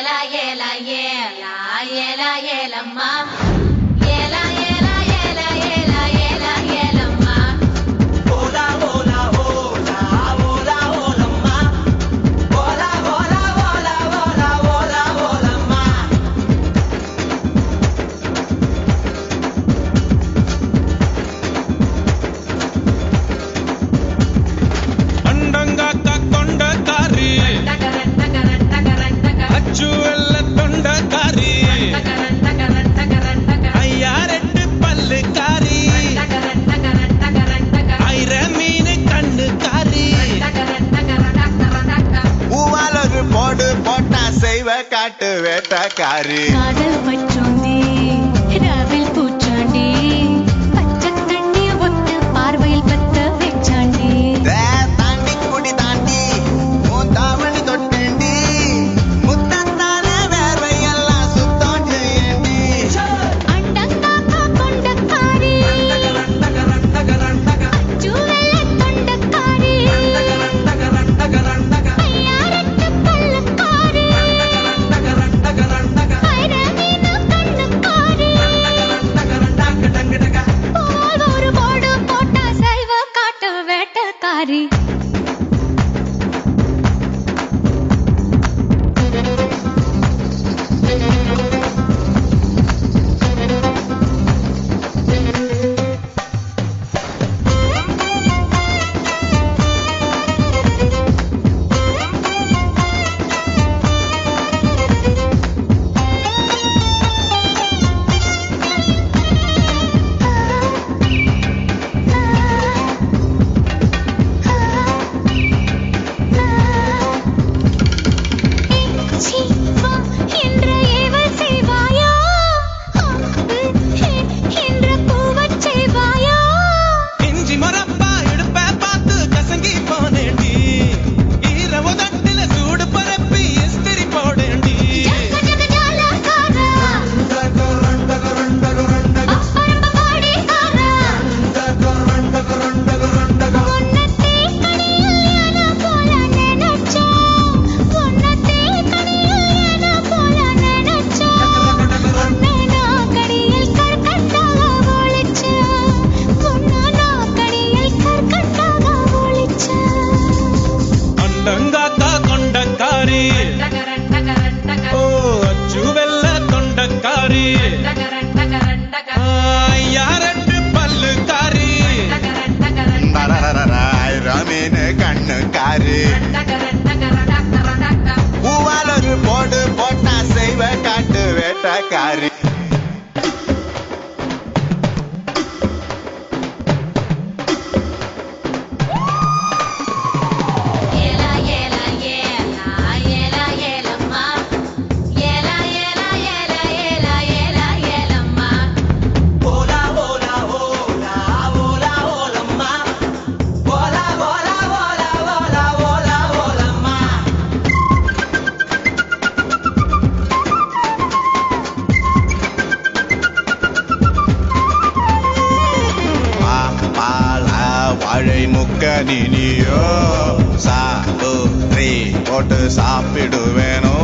ஏலா ஏலா ஏலா ஏலா ஏலம்மா காட்டு வேட்டக்காரி காதல் பச்சோந்தி ராவில் பூச்சாண்டி பச்சை தண்ணி ஒட்டு பார்வையில் பத்த வெச்சாண்டி தாண்டி குடி தாண்டி தாவணி தொட்டேண்டி முத்தத்தான வேர்வை எல்லாம் சுத்தம் செய்யண்டி அண்டங்காக்கா கொண்டக்காரி அச்சுவெல்ல தொண்டக்காரி ஐயாரட்டு பல்லக்காரி ஒரு போடு போட்டா செல்வ காட்டு வேட்டக்காரி கண்ணுக்காரி பூவால் ஒரு போடு போட்டா செய்வ காட்டு வேட்டக்காரி வாழை முக்க நீனியோ சாப்பிடு போட்டு சாப்பிடுவேனோ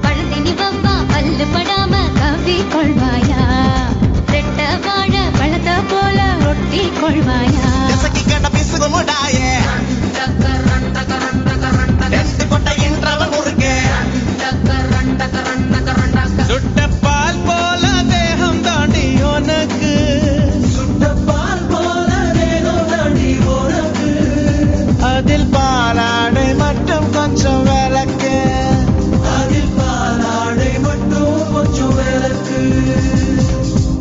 பழுதினி வம்பா பல்லு படாம கவி கொள்வாயா ரெட்ட வாழ பழத்த போல ரொட்டி கொள்வாயா எசக்கி கண்ட பிசுகு முடாயே ரெண்டு கொட்டையின்றவன் முறுக்கே சுட்ட பால் போல தேகம் தாண்டி உனக்கு அதில் பாலாடை மட்டும் கொஞ்சம் விளக்கு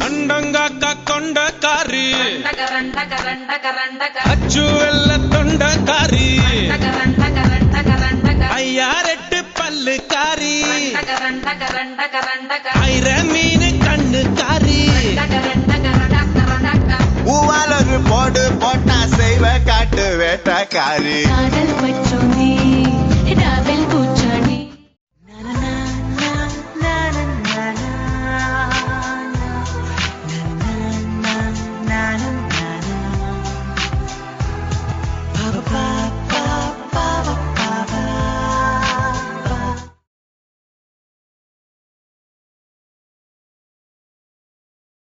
அண்டங்காக்கா கொண்டக்காரி அச்சுவெல்ல தொண்டக்காரி ஐயாரெட்டு பல்லுக்காரி ஐர மீன் கண்ணுக்காரி பூவால் ஒரு போடு போட்டா செய்வ காட்டு வேட்டக்காரி காதல் பச்சோந்தி